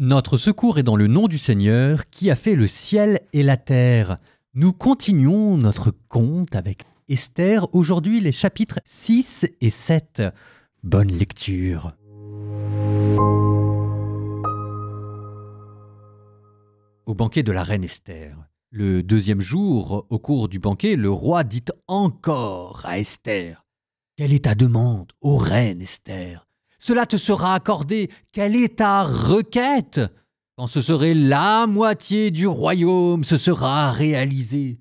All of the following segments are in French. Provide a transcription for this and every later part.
Notre secours est dans le nom du Seigneur qui a fait le ciel et la terre. Nous continuons notre conte avec Esther, aujourd'hui les chapitres 6 et 7. Bonne lecture. Au banquet de la reine Esther. Le deuxième jour, au cours du banquet, le roi dit encore à Esther : « Quelle est ta demande, ô reine Esther ? Cela te sera accordé. Quelle est ta requête ? Quand ce serait la moitié du royaume, ce sera réalisé. »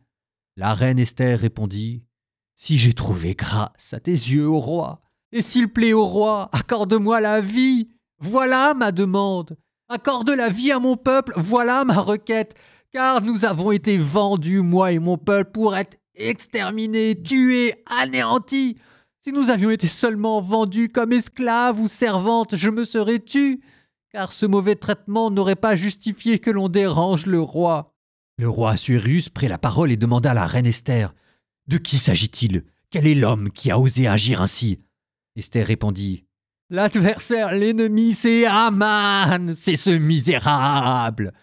La reine Esther répondit : « Si j'ai trouvé grâce à tes yeux, ô roi, et s'il plaît au roi, accorde-moi la vie. Voilà ma demande. Accorde la vie à mon peuple, voilà ma requête. Car nous avons été vendus, moi et mon peuple, pour être exterminés, tués, anéantis. Si nous avions été seulement vendus comme esclaves ou servantes, je me serais tue, car ce mauvais traitement n'aurait pas justifié que l'on dérange le roi. » Le roi Assuérus prit la parole et demanda à la reine Esther : « De qui s'agit-il ? Quel est l'homme qui a osé agir ainsi ?» Esther répondit : « L'adversaire, l'ennemi, c'est Aman, c'est ce misérable. »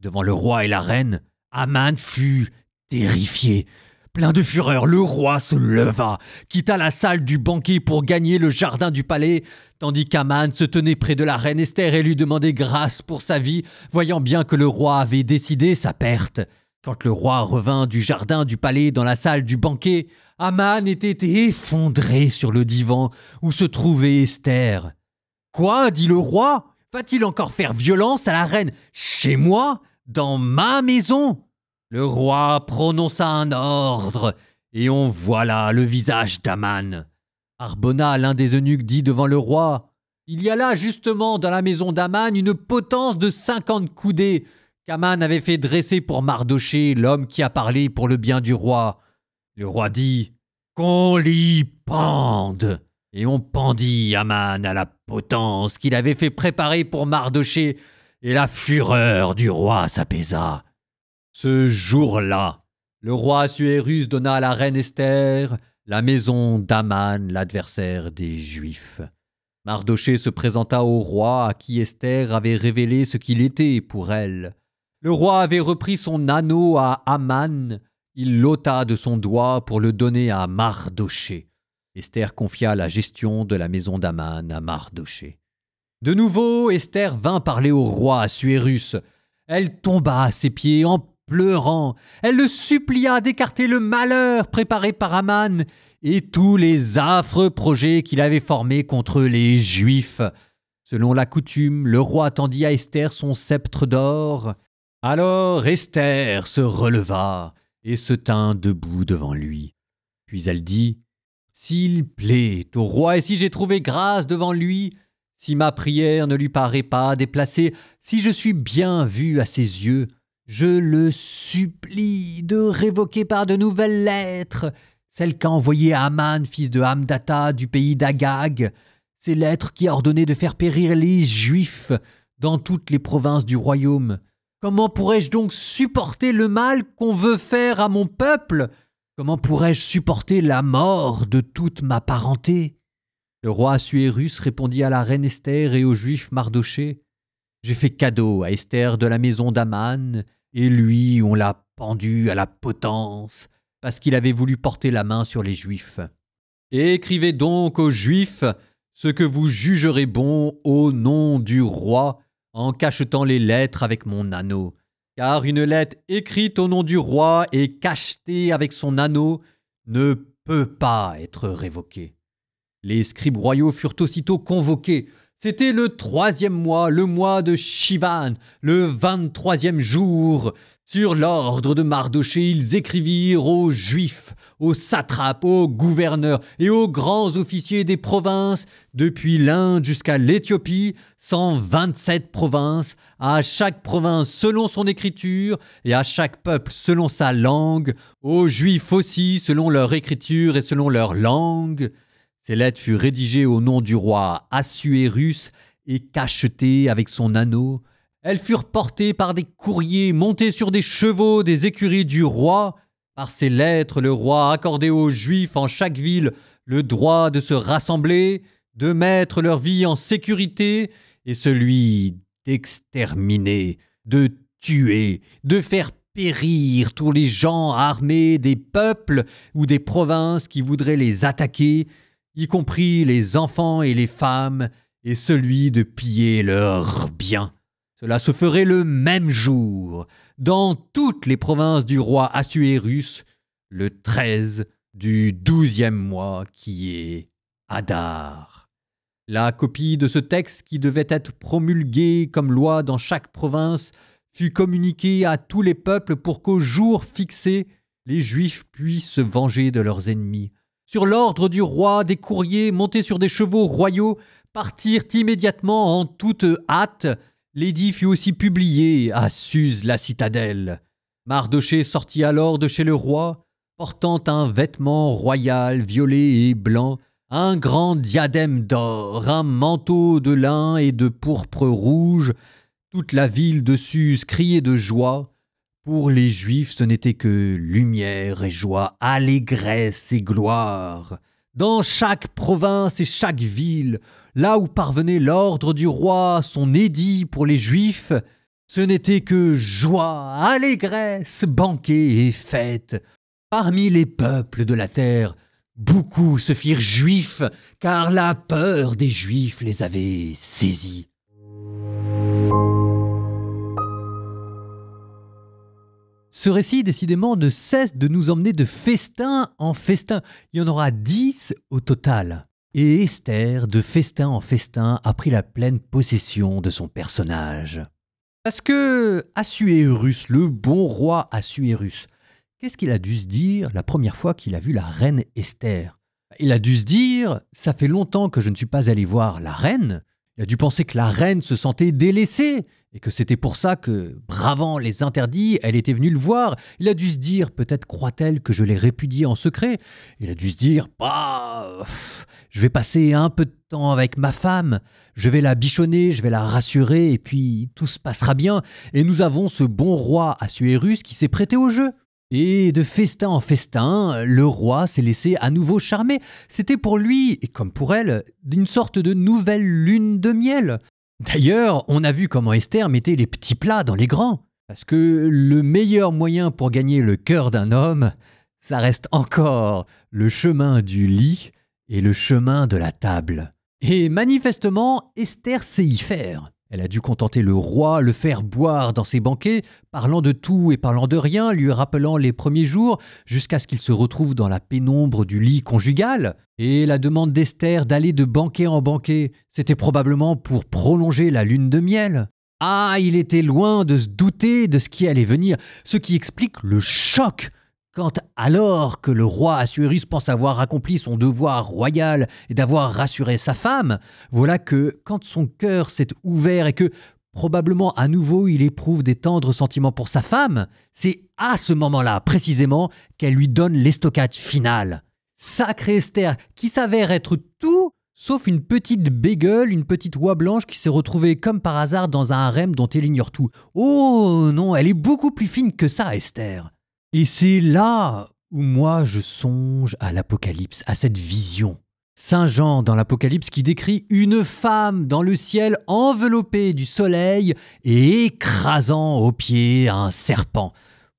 Devant le roi et la reine, Aman fut terrifié. Plein de fureur, le roi se leva, quitta la salle du banquet pour gagner le jardin du palais, tandis qu'Aman se tenait près de la reine Esther et lui demandait grâce pour sa vie, voyant bien que le roi avait décidé sa perte. Quand le roi revint du jardin du palais dans la salle du banquet, Aman était effondré sur le divan où se trouvait Esther. « Quoi ? dit le roi. Va-t-il encore faire violence à la reine chez moi, dans ma maison ?» Le roi prononça un ordre, et on voilà le visage d'Aman. Harbona, l'un des eunuques, dit devant le roi : « Il y a là justement dans la maison d'Aman une potence de 50 coudées qu'Aman avait fait dresser pour Mardochée, l'homme qui a parlé pour le bien du roi. » Le roi dit : « Qu'on l'y pende !» Et on pendit Aman à la potence qu'il avait fait préparer pour Mardochée, et la fureur du roi s'apaisa. Ce jour-là, le roi Assuérus donna à la reine Esther la maison d'Aman, l'adversaire des Juifs. Mardochée se présenta au roi à qui Esther avait révélé ce qu'il était pour elle. Le roi avait repris son anneau à Aman, il l'ôta de son doigt pour le donner à Mardochée. Esther confia la gestion de la maison d'Aman à Mardochée. De nouveau, Esther vint parler au roi Assuérus. Elle tomba à ses pieds en pleurant. Elle le supplia d'écarter le malheur préparé par Aman et tous les affreux projets qu'il avait formés contre les Juifs. Selon la coutume, le roi tendit à Esther son sceptre d'or. Alors Esther se releva et se tint debout devant lui. Puis elle dit : « S'il plaît au roi et si j'ai trouvé grâce devant lui, si ma prière ne lui paraît pas déplacée, si je suis bien vu à ses yeux, je le supplie de révoquer par de nouvelles lettres celles qu'a envoyées Aman, fils de Hamdata, du pays d'Agag, ces lettres qui a ordonné de faire périr les Juifs dans toutes les provinces du royaume. Comment pourrais-je donc supporter le mal qu'on veut faire à mon peuple ? Comment pourrais-je supporter la mort de toute ma parenté ?» Le roi Assuérus répondit à la reine Esther et au juif Mardochée : « J'ai fait cadeau à Esther de la maison d'Aman, et lui, on l'a pendu à la potence, parce qu'il avait voulu porter la main sur les Juifs. Écrivez donc aux Juifs ce que vous jugerez bon au nom du roi, en cachetant les lettres avec mon anneau. Car une lettre écrite au nom du roi et cachetée avec son anneau ne peut pas être révoquée. » Les scribes royaux furent aussitôt convoqués. C'était le 3e mois, le mois de Shivan, le 23e jour. Sur l'ordre de Mardochée, ils écrivirent aux Juifs, aux satrapes, aux gouverneurs et aux grands officiers des provinces, depuis l'Inde jusqu'à l'Éthiopie, 127 provinces, à chaque province selon son écriture et à chaque peuple selon sa langue, aux Juifs aussi selon leur écriture et selon leur langue. Ces lettres furent rédigées au nom du roi Assuérus et cachetées avec son anneau. Elles furent portées par des courriers montés sur des chevaux des écuries du roi. Par ces lettres, le roi accordait aux Juifs en chaque ville le droit de se rassembler, de mettre leur vie en sécurité et celui d'exterminer, de tuer, de faire périr tous les gens armés des peuples ou des provinces qui voudraient les attaquer, y compris les enfants et les femmes, et celui de piller leurs biens. Cela se ferait le même jour, dans toutes les provinces du roi Assuérus, le 13 du 12e mois qui est Adar. La copie de ce texte qui devait être promulgué comme loi dans chaque province fut communiquée à tous les peuples pour qu'au jour fixé, les Juifs puissent se venger de leurs ennemis. Sur l'ordre du roi, des courriers montés sur des chevaux royaux partirent immédiatement en toute hâte. L'édit fut aussi publié à Suse la citadelle. Mardochée sortit alors de chez le roi, portant un vêtement royal violet et blanc, un grand diadème d'or, un manteau de lin et de pourpre rouge. Toute la ville de Suse criait de joie. Pour les Juifs, ce n'était que lumière et joie, allégresse et gloire. Dans chaque province et chaque ville, là où parvenait l'ordre du roi, son édit pour les Juifs, ce n'était que joie, allégresse, banquet et fête. Parmi les peuples de la terre, beaucoup se firent juifs, car la peur des Juifs les avait saisis. Ce récit, décidément, ne cesse de nous emmener de festin en festin. Il y en aura 10 au total. Et Esther, de festin en festin, a pris la pleine possession de son personnage. Parce que Assuérus, le bon roi Assuérus, qu'est-ce qu'il a dû se dire la première fois qu'il a vu la reine Esther? Il a dû se dire « ça fait longtemps que je ne suis pas allé voir la reine ». Il a dû penser que la reine se sentait délaissée et que c'était pour ça que, bravant les interdits, elle était venue le voir. Il a dû se dire, peut-être croit-elle que je l'ai répudiée en secret. Il a dû se dire, je vais passer un peu de temps avec ma femme, je vais la bichonner, je vais la rassurer et puis tout se passera bien. Et nous avons ce bon roi Assuérus qui s'est prêté au jeu. Et de festin en festin, le roi s'est laissé à nouveau charmer. C'était pour lui, et comme pour elle, une sorte de nouvelle lune de miel. D'ailleurs, on a vu comment Esther mettait les petits plats dans les grands. Parce que le meilleur moyen pour gagner le cœur d'un homme, ça reste encore le chemin du lit et le chemin de la table. Et manifestement, Esther sait y faire. Elle a dû contenter le roi, le faire boire dans ses banquets, parlant de tout et parlant de rien, lui rappelant les premiers jours, jusqu'à ce qu'il se retrouve dans la pénombre du lit conjugal. Et la demande d'Esther d'aller de banquet en banquet, c'était probablement pour prolonger la lune de miel. Ah, il était loin de se douter de ce qui allait venir, ce qui explique le choc quand, alors que le roi Assuérus pense avoir accompli son devoir royal et d'avoir rassuré sa femme, voilà que, quand son cœur s'est ouvert et que, probablement à nouveau, il éprouve des tendres sentiments pour sa femme, c'est à ce moment-là, précisément, qu'elle lui donne l'estocade finale. Sacrée Esther, qui s'avère être tout, sauf une petite bégueule, une petite oie blanche qui s'est retrouvée comme par hasard dans un harem dont elle ignore tout. Oh non, elle est beaucoup plus fine que ça, Esther. Et c'est là où moi je songe à l'Apocalypse, à cette vision. Saint Jean dans l'Apocalypse qui décrit une femme dans le ciel enveloppée du soleil et écrasant aux pieds un serpent.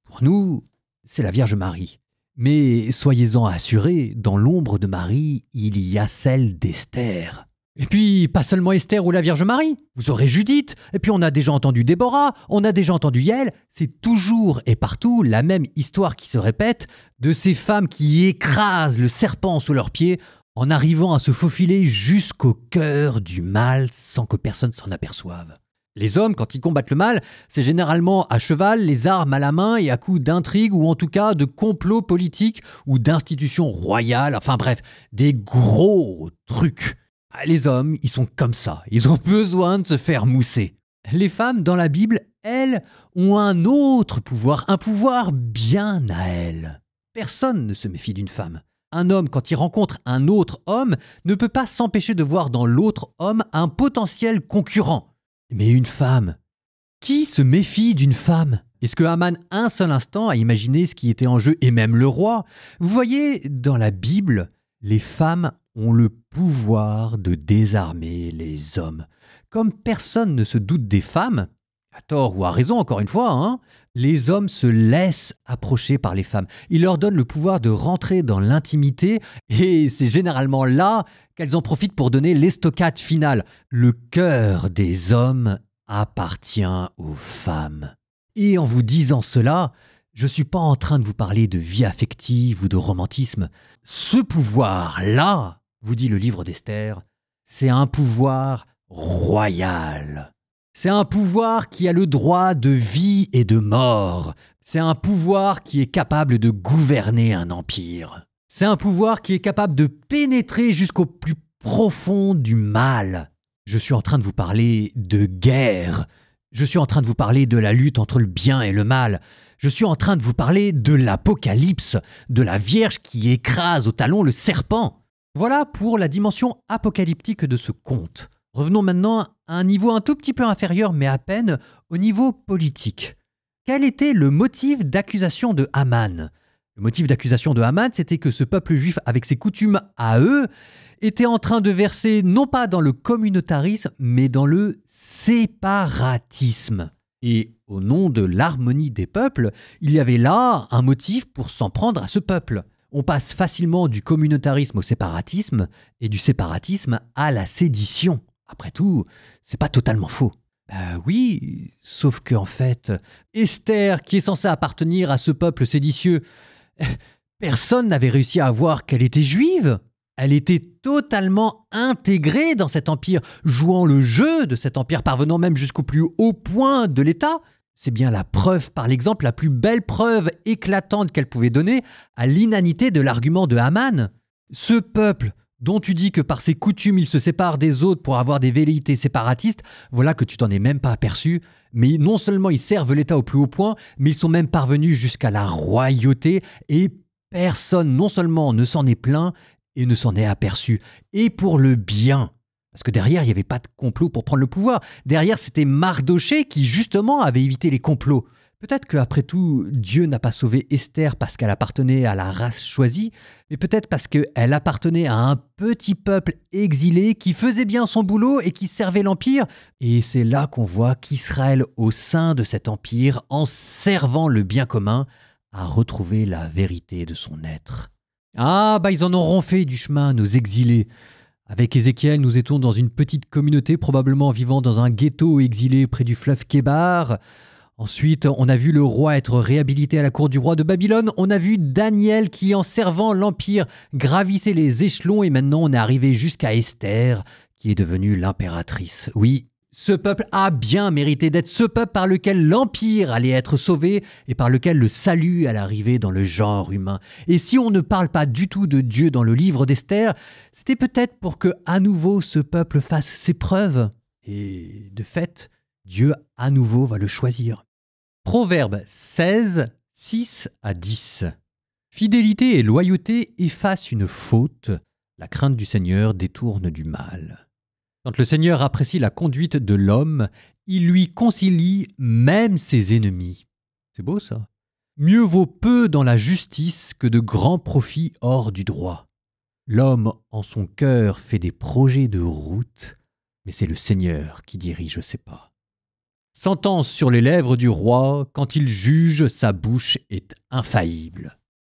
Pour nous, c'est la Vierge Marie. Mais soyez-en assurés, dans l'ombre de Marie, il y a celle d'Esther. Et puis, pas seulement Esther ou la Vierge Marie, vous aurez Judith, et puis on a déjà entendu Déborah, on a déjà entendu Yaël, c'est toujours et partout la même histoire qui se répète de ces femmes qui écrasent le serpent sous leurs pieds en arrivant à se faufiler jusqu'au cœur du mal sans que personne s'en aperçoive. Les hommes, quand ils combattent le mal, c'est généralement à cheval, les armes à la main et à coups d'intrigues ou en tout cas de complots politiques ou d'institutions royales, enfin bref, des gros trucs. Les hommes, ils sont comme ça, ils ont besoin de se faire mousser. Les femmes, dans la Bible, elles, ont un autre pouvoir, un pouvoir bien à elles. Personne ne se méfie d'une femme. Un homme, quand il rencontre un autre homme, ne peut pas s'empêcher de voir dans l'autre homme un potentiel concurrent. Mais une femme, qui se méfie d'une femme? Est-ce que Haman, un seul instant, a imaginé ce qui était en jeu, et même le roi? Vous voyez, dans la Bible, les femmes ont le pouvoir de désarmer les hommes. Comme personne ne se doute des femmes, à tort ou à raison encore une fois, hein, les hommes se laissent approcher par les femmes. Ils leur donnent le pouvoir de rentrer dans l'intimité et c'est généralement là qu'elles en profitent pour donner l'estocade finale. Le cœur des hommes appartient aux femmes. Et en vous disant cela, je ne suis pas en train de vous parler de vie affective ou de romantisme. Ce pouvoir-là, vous dit le livre d'Esther, c'est un pouvoir royal. C'est un pouvoir qui a le droit de vie et de mort. C'est un pouvoir qui est capable de gouverner un empire. C'est un pouvoir qui est capable de pénétrer jusqu'au plus profond du mal. Je suis en train de vous parler de guerre. Je suis en train de vous parler de la lutte entre le bien et le mal. Je suis en train de vous parler de l'Apocalypse, de la Vierge qui écrase au talon le serpent. Voilà pour la dimension apocalyptique de ce conte. Revenons maintenant à un niveau un tout petit peu inférieur, mais à peine, au niveau politique. Quel était le motif d'accusation de Haman ? Le motif d'accusation de Haman, c'était que ce peuple juif, avec ses coutumes à eux, était en train de verser non pas dans le communautarisme, mais dans le séparatisme. Et au nom de l'harmonie des peuples, il y avait là un motif pour s'en prendre à ce peuple. On passe facilement du communautarisme au séparatisme, et du séparatisme à la sédition. Après tout, c'est pas totalement faux. Oui, sauf que en fait, Esther, qui est censée appartenir à ce peuple séditieux, personne n'avait réussi à voir qu'elle était juive. Elle était totalement intégrée dans cet empire, jouant le jeu de cet empire, parvenant même jusqu'au plus haut point de l'État. C'est bien la preuve par l'exemple, la plus belle preuve éclatante qu'elle pouvait donner à l'inanité de l'argument de Haman. Ce peuple dont tu dis que par ses coutumes il se sépare des autres pour avoir des velléités séparatistes, voilà que tu t'en es même pas aperçu. Mais non seulement ils servent l'État au plus haut point, mais ils sont même parvenus jusqu'à la royauté et personne non seulement ne s'en est plaint et ne s'en est aperçu. Et pour le bien. Parce que derrière, il n'y avait pas de complot pour prendre le pouvoir. Derrière, c'était Mardochée qui justement avait évité les complots. Peut-être qu'après tout, Dieu n'a pas sauvé Esther parce qu'elle appartenait à la race choisie, mais peut-être parce qu'elle appartenait à un petit peuple exilé qui faisait bien son boulot et qui servait l'Empire. Et c'est là qu'on voit qu'Israël, au sein de cet empire, en servant le bien commun, a retrouvé la vérité de son être. Ah, ils en auront fait du chemin, nos exilés. Avec Ézéchiel, nous étions dans une petite communauté, probablement vivant dans un ghetto exilé près du fleuve Kébar. Ensuite, on a vu le roi être réhabilité à la cour du roi de Babylone. On a vu Daniel qui, en servant l'Empire, gravissait les échelons. Et maintenant, on est arrivé jusqu'à Esther, qui est devenue l'impératrice. Oui, ce peuple a bien mérité d'être ce peuple par lequel l'Empire allait être sauvé et par lequel le salut allait arriver dans le genre humain. Et si on ne parle pas du tout de Dieu dans le livre d'Esther, c'était peut-être pour que, à nouveau, ce peuple fasse ses preuves. Et de fait, Dieu, à nouveau, va le choisir. Proverbe 16, 6 à 10. Fidélité et loyauté effacent une faute. La crainte du Seigneur détourne du mal. Quand le Seigneur apprécie la conduite de l'homme, il lui concilie même ses ennemis. C'est beau ça. Mieux vaut peu dans la justice que de grands profits hors du droit. L'homme en son cœur fait des projets de route, mais c'est le Seigneur qui dirige ses pas. Sentence sur les lèvres du roi, quand il juge, sa bouche est infaillible.